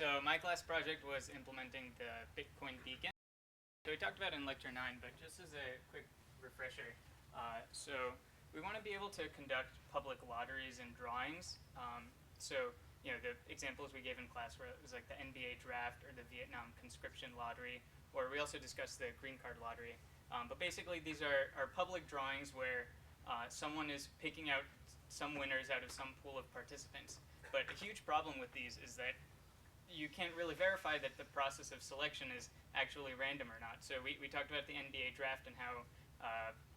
So my class project was implementing the Bitcoin beacon. So we talked about it in lecture 9, but just as a quick refresher, so we want to be able to conduct public lotteries and drawings. So the examples we gave in class were it was like the NBA draft or the Vietnam conscription lottery, or we also discussed the green card lottery. But basically these are public drawings where someone is picking out some winners out of some pool of participants. But a huge problem with these is that you can't really verify that the process of selection is actually random or not. So we talked about the NBA draft and how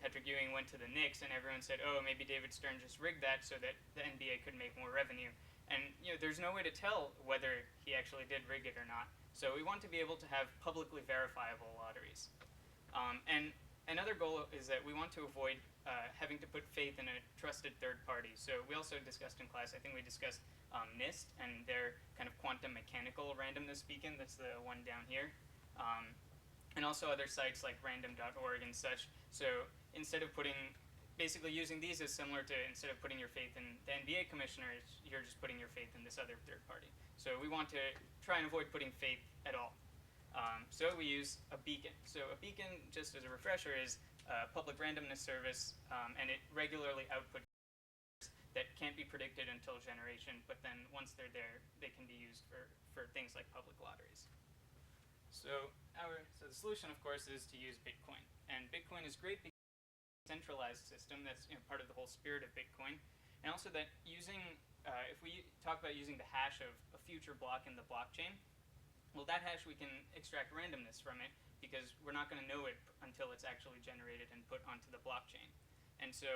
Patrick Ewing went to the Knicks, and everyone said, oh, maybe David Stern just rigged that so that the NBA could make more revenue. And there's no way to tell whether he actually did rig it or not. So we want to be able to have publicly verifiable lotteries. And another goal is that we want to avoid having to put faith in a trusted third party. So we also discussed in class, I think we discussed NIST and their kind of quantum mechanical randomness beacon. That's the one down here. And also other sites like random.org and such. So instead of basically using these is similar to instead of putting your faith in the NBA commissioners, you're just putting your faith in this other third party. So we want to try and avoid putting faith at all. So we use a beacon. So a beacon, just as a refresher, is a public randomness service, and it regularly outputs that can't be predicted until generation, but then once they're there, they can be used for things like public lotteries. So the solution, of course, is to use Bitcoin. And Bitcoin is great because it's a centralized system. That's part of the whole spirit of Bitcoin. And also that if we talk about using the hash of a future block in the blockchain, well, that hash we can extract randomness from it because we're not going to know it until it's actually generated and put onto the blockchain. And so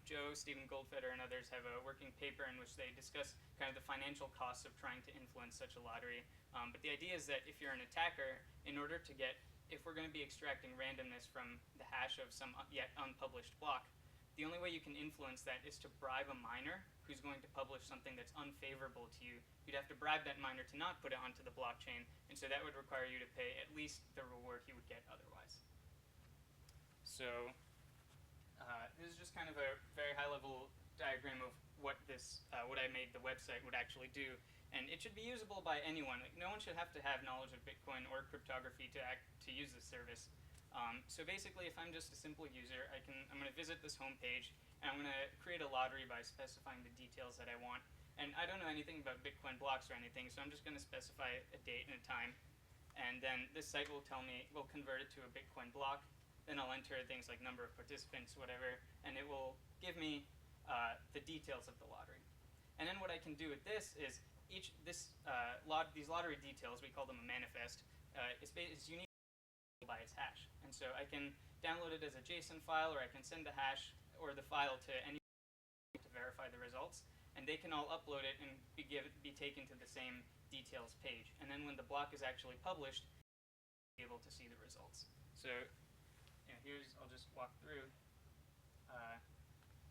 Joe, Stephen Goldfeder, and others have a working paper in which they discuss kind of the financial costs of trying to influence such a lottery. But the idea is that if you're an attacker, if we're going to be extracting randomness from the hash of some yet unpublished block, the only way you can influence that is to bribe a miner who's going to publish something that's unfavorable to you. You'd have to bribe that miner to not put it onto the blockchain, and so that would require you to pay at least the reward he would get otherwise. So this is just kind of a very high-level diagram of what I made the website would actually do, and it should be usable by anyone. Like, no one should have to have knowledge of Bitcoin or cryptography to use this service. So basically, if I'm just a simple user, I'm going to visit this home page, and I'm going to create a lottery by specifying the details that I want. And I don't know anything about Bitcoin blocks or anything, so I'm just going to specify a date and a time. And then this site will will convert it to a Bitcoin block. Then I'll enter things like number of participants, whatever, and it will give me the details of the lottery. And then what I can do with this is these lottery details, we call them a manifest, is unique by its hash. And so I can download it as a JSON file, or I can send the hash or the file to anyone to verify the results, and they can all upload it and be taken to the same details page. And then when the block is actually published, you'll be able to see the results. So I'll just walk through.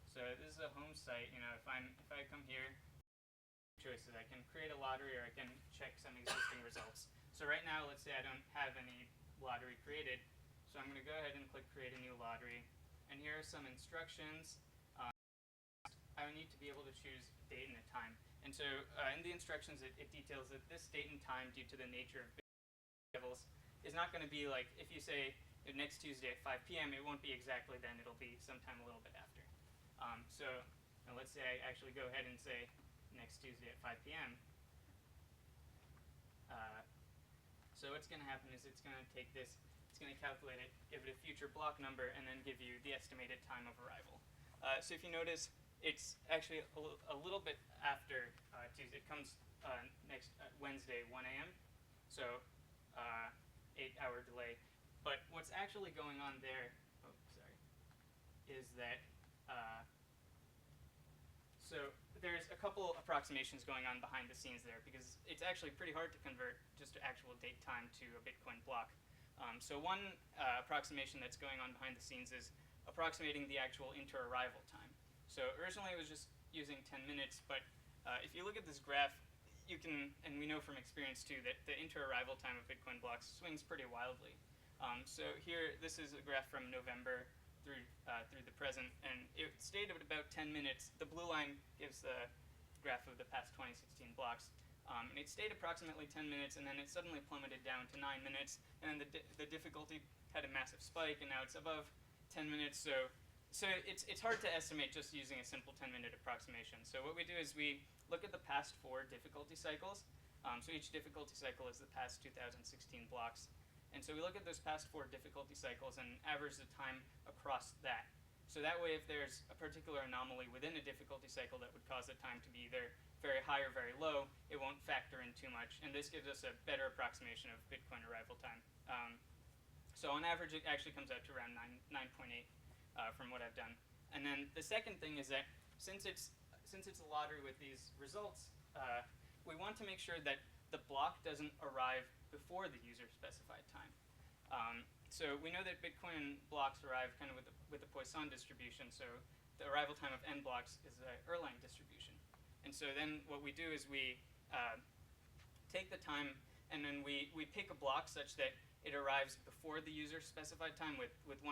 So this is a home site. If I come here, choices. I can create a lottery, or I can check some existing results. So right now, let's say I don't have any lottery created. So I'm going to go ahead and click Create a New Lottery. And here are some instructions. I need to be able to choose date and a time. And so in the instructions, it details that this date and time, due to the nature of levels, is not going to be like, if you say next Tuesday at 5 p.m., it won't be exactly then. It'll be sometime a little bit after. So let's say I actually go ahead and say next Tuesday at 5 p.m. So what's going to happen is it's going to take this, it's going to calculate it, give it a future block number, and then give you the estimated time of arrival. So if you notice, it's actually a little bit after Tuesday. It comes next Wednesday, 1 a.m. So 8-hour delay. But what's actually going on there, is that so there's a couple approximations going on behind the scenes there, because it's actually pretty hard to convert just actual date time to a Bitcoin block. So one approximation that's going on behind the scenes is approximating the actual inter-arrival time. So originally it was just using 10 minutes, but if you look at this graph, you can, and we know from experience too, that the inter-arrival time of Bitcoin blocks swings pretty wildly. So here, this is a graph from November through the present, and it stayed at about 10 minutes. The blue line gives the graph of the past 2016 blocks. And it stayed approximately 10 minutes, and then it suddenly plummeted down to 9 minutes, and then the difficulty had a massive spike, and now it's above 10 minutes. So it's hard to estimate just using a simple 10-minute approximation. So what we do is we look at the past 4 difficulty cycles. So each difficulty cycle is the past 2016 blocks. And so we look at those past 4 difficulty cycles and average the time across that. So that way, if there's a particular anomaly within a difficulty cycle that would cause the time to be either very high or very low, it won't factor in too much. And this gives us a better approximation of Bitcoin arrival time. So on average, it actually comes out to around 9.8 from what I've done. And then the second thing is that since it's a lottery with these results, we want to make sure that the block doesn't arrive before the user-specified time. So we know that Bitcoin blocks arrive kind of with the Poisson distribution. So the arrival time of n blocks is an Erlang distribution. And so then what we do is we take the time and then we pick a block such that it arrives before the user-specified time with 1%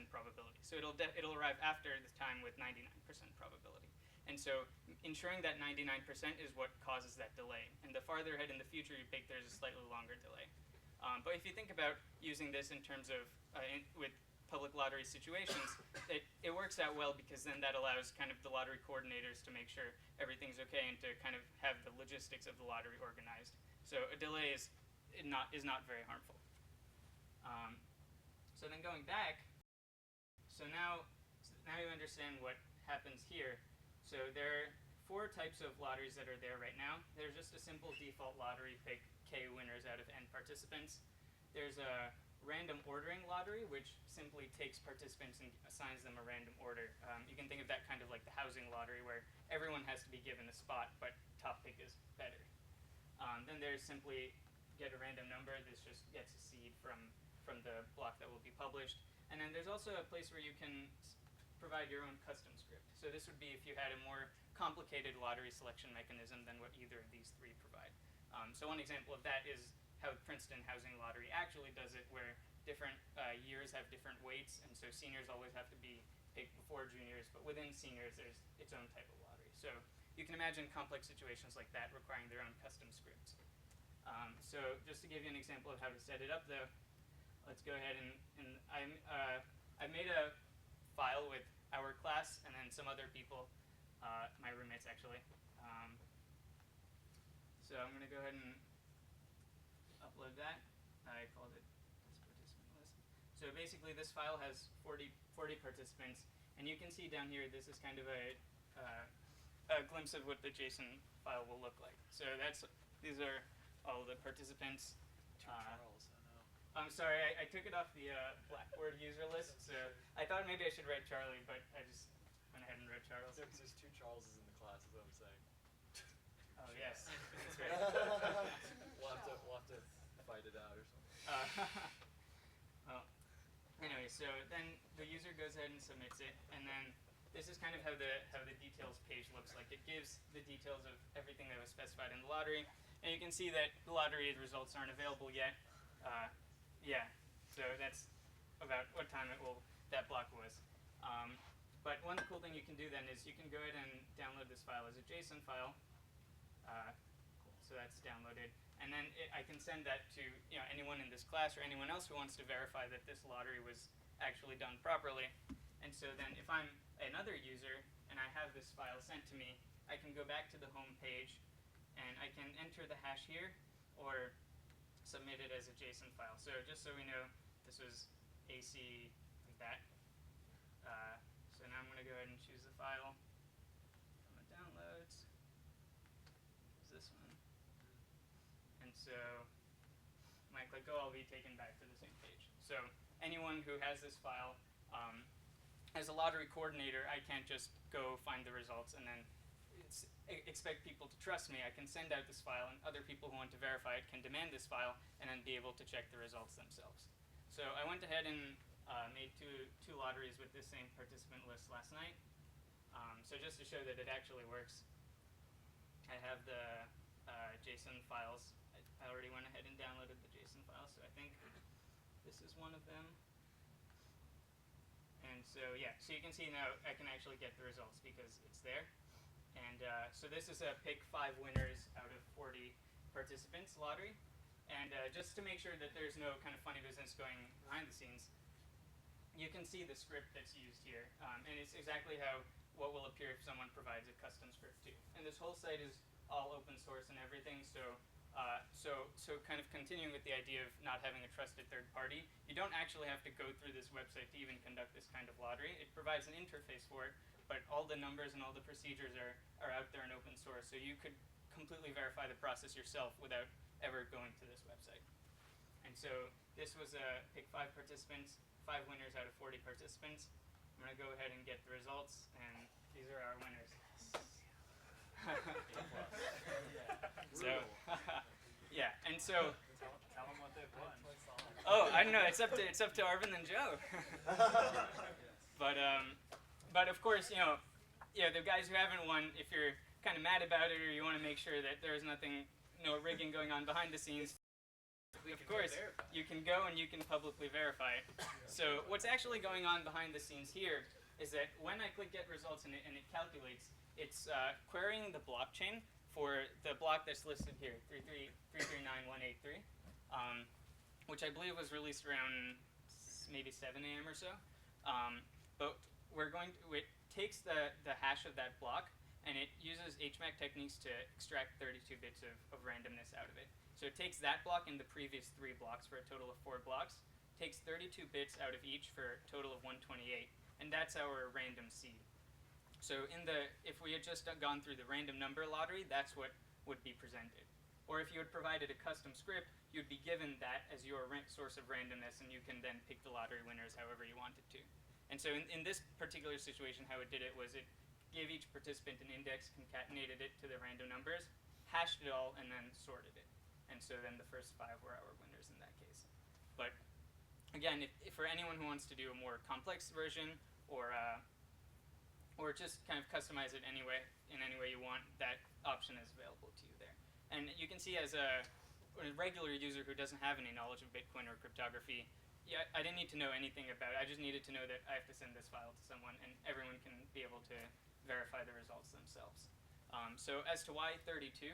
probability. So it'll arrive after the time with 99% probability. And so ensuring that 99% is what causes that delay. And the farther ahead in the future you pick, there's a slightly longer delay. But if you think about using this in terms of with public lottery situations, it works out well, because then that allows kind of the lottery coordinators to make sure everything's okay and to kind of have the logistics of the lottery organized. So a delay is not very harmful. So then going back, so now you understand what happens here. So there are 4 types of lotteries that are there right now. There's just a simple default lottery, pick k winners out of n participants. There's a random ordering lottery, which simply takes participants and assigns them a random order. You can think of that kind of like the housing lottery, where everyone has to be given a spot, but top pick is better. Then there's simply get a random number. This just gets a seed from the block that will be published. And then there's also a place where you can provide your own custom script. So this would be if you had a more complicated lottery selection mechanism than what either of these 3 provide. So one example of that is how Princeton Housing Lottery actually does it, where different years have different weights, and so seniors always have to be picked before juniors, but within seniors there's its own type of lottery. So you can imagine complex situations like that requiring their own custom scripts. So just to give you an example of how to set it up, though, let's go ahead and I made a file with our class and then some other people, my roommates actually. So I'm going to go ahead and upload that. I called it this participant list. So basically this file has 40 participants, and you can see down here this is kind of a glimpse of what the JSON file will look like. So these are all the participants. Charles, I know. I'm sorry, I took it off the Blackboard user list, so I thought maybe I should write Charlie, but I just went ahead and wrote Charles. No, because there's 2 Charleses in the class, is what I'm saying. Oh yes, that's right. We'll have to fight it out or something. Well, anyway, so then the user goes ahead and submits it, and then this is kind of how the details page looks like. It gives the details of everything that was specified in the lottery, and you can see that the lottery results aren't available yet. Yeah, so that's about what time that block was. But one cool thing you can do then is you can go ahead and download this file as a JSON file. So that's downloaded, and then I can send that to anyone in this class or anyone else who wants to verify that this lottery was actually done properly. And so then if I'm another user and I have this file sent to me, I can go back to the home page and I can enter the hash here or submit it as a JSON file. So just so we know, this was AC like that. So now I'm going to go ahead and choose the file from the downloads. This one. And so when I click go, I'll be taken back to the same page. So anyone who has this file, as a lottery coordinator, I can't just go find the results and then expect people to trust me. I can send out this file, and other people who want to verify it can demand this file and then be able to check the results themselves. So I went ahead and made two lotteries with this same participant list last night. So just to show that it actually works, I have the JSON files. I already went ahead and downloaded the JSON files, so I think this is one of them. And so yeah, so you can see now I can actually get the results because it's there. And so this is a pick 5 winners out of 40 participants lottery. And just to make sure that there's no kind of funny business going behind the scenes, you can see the script that's used here. And it's exactly what will appear if someone provides a custom script too. And this whole site is all open source and everything, so kind of continuing with the idea of not having a trusted third party, you don't actually have to go through this website to even conduct this kind of lottery. It provides an interface for it, but all the numbers and all the procedures are out there in open source, so you could completely verify the process yourself without ever going to this website. And so this was pick 5 participants, 5 winners out of 40 participants. I'm going to go ahead and get the results, and these are our winners. So, yeah, and so. Tell them what they've won. Oh, I don't know. It's up to Arvind and Joe. But of course, the guys who haven't won, if you're kind of mad about it or you want to make sure that there's no rigging going on behind the scenes, of course, you can go and you can publicly verify it. So what's actually going on behind the scenes here is that when I click get results and it calculates, it's querying the blockchain for the block that's listed here, 339.183, which I believe was released around maybe 7 a.m. or so. But it takes the hash of that block and it uses HMAC techniques to extract 32 bits of randomness out of it. So it takes that block and the previous 3 blocks for a total of 4 blocks, takes 32 bits out of each for a total of 128, and that's our random seed. So if we had just gone through the random number lottery, that's what would be presented. Or if you had provided a custom script, you'd be given that as your source of randomness, and you can then pick the lottery winners however you wanted to. And so in this particular situation, how it did it was it gave each participant an index, concatenated it to the random numbers, hashed it all, and then sorted it. And so then the first 5 were our winners in that case. But again, if for anyone who wants to do a more complex version or just kind of customize it in any way you want, that option is available to you there. And you can see as a regular user who doesn't have any knowledge of Bitcoin or cryptography, I didn't need to know anything about it. I just needed to know that I have to send this file to someone, and everyone can be able to verify the results themselves. So as to why 32,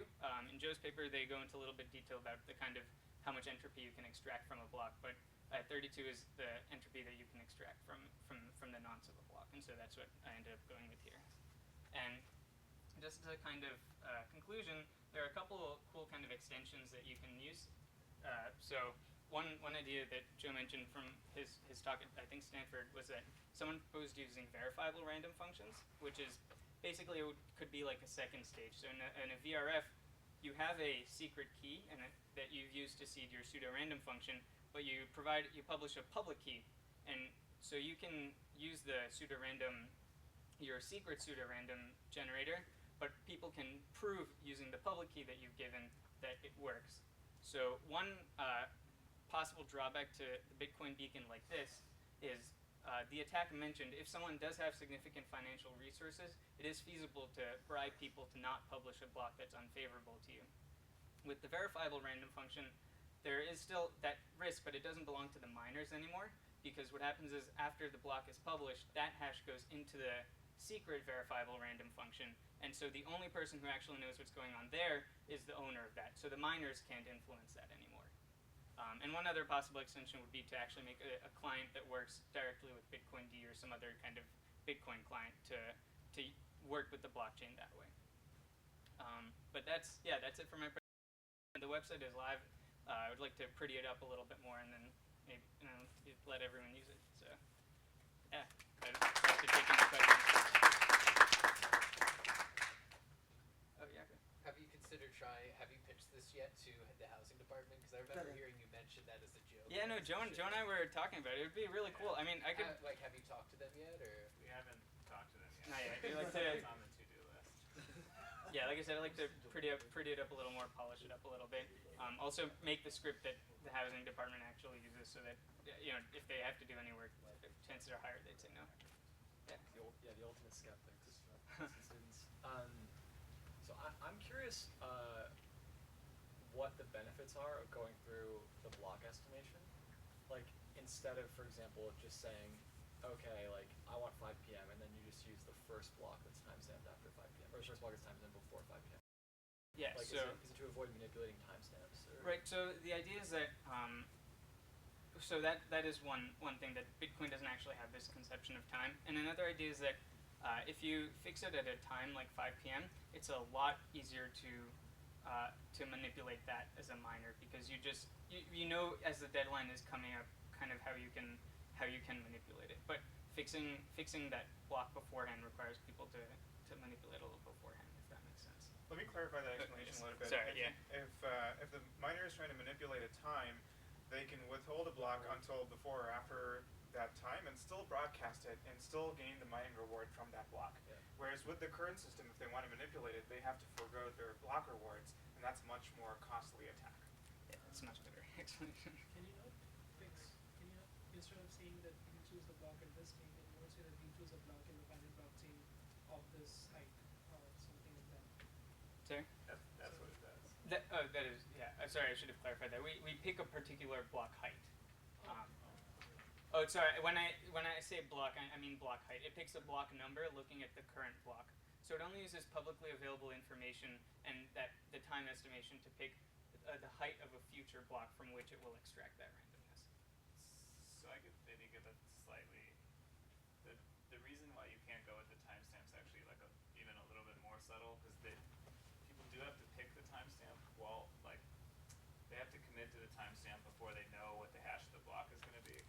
in Joe's paper they go into a little bit detail about the kind of how much entropy you can extract from a block, but 32 is the entropy that you can extract from the nonce of a block, and so that's what I ended up going with here. And just as a kind of conclusion, there are a couple of cool kind of extensions that you can use. So one idea that Joe mentioned from his talk at, I think, Stanford, was that someone proposed using verifiable random functions, which is basically could be like a second stage. So in a VRF, you have a secret key that you've used to seed your pseudo-random function, but you publish a public key, and so you can use the your secret pseudo-random generator, but people can prove using the public key that you've given that it works. So one possible drawback to the Bitcoin beacon like this is the attack mentioned, if someone does have significant financial resources, it is feasible to bribe people to not publish a block that's unfavorable to you. With the verifiable random function, there is still that risk, but it doesn't belong to the miners anymore, because what happens is after the block is published, that hash goes into the secret verifiable random function, and so the only person who actually knows what's going on there is the owner of that, so the miners can't influence that anymore. And one other possible extension would be to actually make a client that works directly with Bitcoin D or some other kind of Bitcoin client to work with the blockchain that way. But that's it for my presentation. The website is live. I would like to pretty it up a little bit more, and then maybe let everyone use it. So yeah, I'd like to take any questions. Oh yeah. Good. Have you pitched this yet to the housing department? Because I remember hearing you mention that as a joke. Yeah, no, Joe and I were talking about it. It would be really cool. I mean, I could. Have you talked to them yet, or? We haven't talked to them yet. Not yet. You'd like to. It's on the to-do list. Yeah, like I said, I'd like to pretty it up a little more, polish it up a little bit. Also, make the script that the housing department actually uses, so that if they have to do any work, chances are higher they'd say no. Yeah. The ultimate skeptics, students. So I'm curious what the benefits are of going through the block estimation. Like, instead of, for example, just saying, okay, like, I want 5 p.m., and then you just use the first block that's timestamped after 5 p.m., or the first block that's timestamped before 5 p.m. Yeah. Like, So is it to avoid manipulating timestamps? right. So the idea is that so that is one thing, that Bitcoin doesn't actually have this conception of time, and another idea is that if you fix it at a time like 5 p.m., it's a lot easier to manipulate that as a miner, because you know as the deadline is coming up kind of how you can manipulate it. But fixing that block beforehand requires people to manipulate a little beforehand, if that makes sense. Let me clarify that explanation a little bit. Sorry, yeah. If the miner is trying to manipulate a time, they can withhold a block until before or after that time and still broadcast it and still gain the mining reward from that block. Yeah. Whereas with the current system, if they want to manipulate it, they have to forego their block rewards, and that's a much more costly attack. Yeah, it's a much better explanation. Can you not instead of saying that you choose the block at this time, can you not say that you choose a block in the final blockchain of this height or something like that? Sorry? That's what it does. That is, yeah. Sorry, I should have clarified that. We pick a particular block height. Sorry. When I say block, I mean block height. It picks a block number looking at the current block. So it only uses publicly available information and that the time estimation to pick the height of a future block from which it will extract that randomness. So I could maybe give it slightly. The reason why you can't go with the timestamps actually even a little bit more subtle, because people do have to pick the timestamp. Well, like they have to commit to the timestamp before they know what the hash of the block is going to be.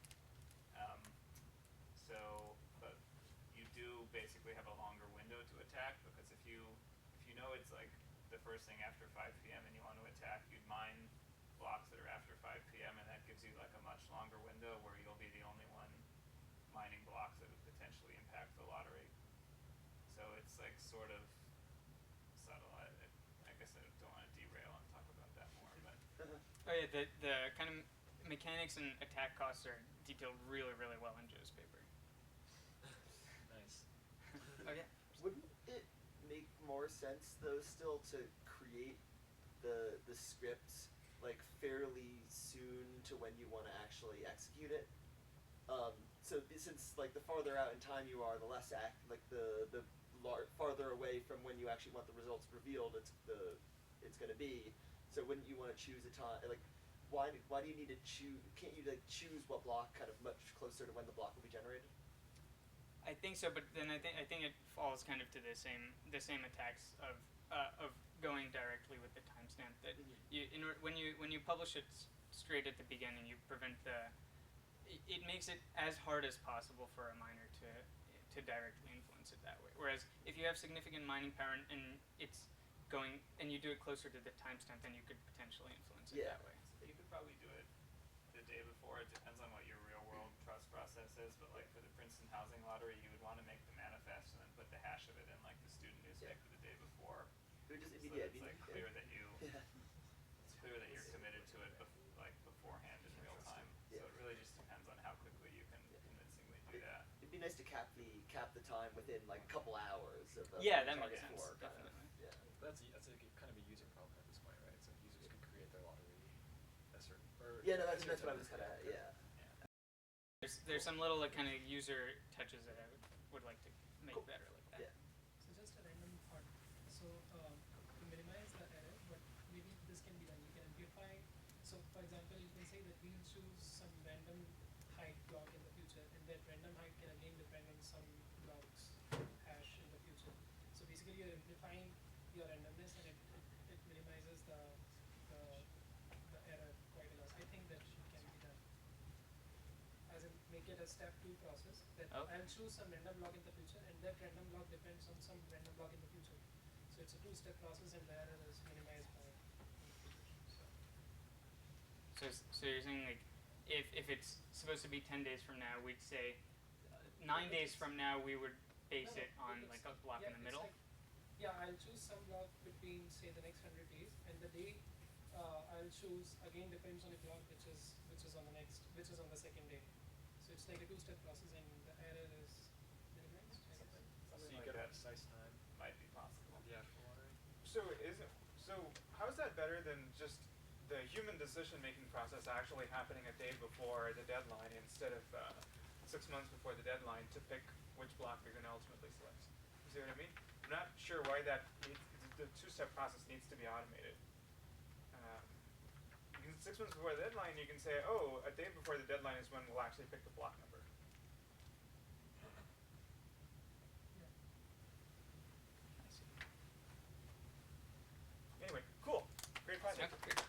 But you do basically have a longer window to attack, because if you know it's like the first thing after 5 p.m. and you want to attack, you'd mine blocks that are after 5 p.m. and that gives you like a much longer window where you'll be the only one mining blocks that would potentially impact the lottery. So it's like sort of subtle. I guess I don't want to derail and talk about that more, but Oh yeah, the kind of mechanics and attack costs are detailed really, really well in Joe's paper. Nice. Oh yeah. Wouldn't it make more sense though still to create the script like fairly soon to when you want to actually execute it? So since like the farther out in time you are, the less farther away from when you actually want the results revealed it's going to be. So wouldn't you want to choose a time like? Why do you need to choose? Can't you like choose what block kind of much closer to when the block will be generated? I think so, but then I think it falls kind of to the same attacks of going directly with the timestamp. That when you publish it straight at the beginning, you prevent it makes it as hard as possible for a miner to directly influence it that way. Whereas if you have significant mining power and it's going and you do it closer to the timestamp, then you could potentially influence it that way. you could probably do it the day before. It depends on what your real world trust process is, but like for the Princeton housing lottery, you would want to make the manifest and then put the hash of it in like the student newspaper the day before. It would just So yeah, it's like clear that you yeah. it's clear that you're committed to it beforehand in real time. So Yeah. it really just depends on how quickly you can convincingly do that. It'd be nice to cap the time within like a couple hours of Yeah, that target makes sense. for, kind of. Definitely. Yeah. That's kind of a user problem at this point, right? So users can create their lottery a certain. Yeah, no, that's what I was kind of yeah. There's some little like, kind of user touches that I would like to make Cool. better like that. Yeah. So just a random thought. So to minimize the error, but maybe this can be done. You can amplify. So for example, you can say that we'll choose some random height block in the future, and that random height can again depend on some blocks hash in the future. So basically, you're amplifying your randomness, and it minimizes the error quite a lot. I think that can be done. As in, make it a step 2 process that Okay. I'll choose some random block in the future, and that random block depends on some random block in the future. So it's a 2-step process, and the error is minimized by So you're saying like if it's supposed to be 10 days from now, we'd say 9 days from now we would base it on like a block in the middle. I'll choose some block between say the next 100 days, and the day I'll choose again depends on the block which is on the second day. So it's like a 2-step process, and the error is minimized. So you like get a that. precise time Might be possible. of the actual lottery. So how is that better than just the human decision-making process actually happening a day before the deadline instead of 6 months before the deadline to pick which block you're going to ultimately select? You see what I mean? I'm not sure why that the two-step process needs to be automated. You can 6 months before the deadline, you can say, oh, a day before the deadline is when we'll actually pick the block number. Yeah. Anyway, cool. Great project. Yeah, great.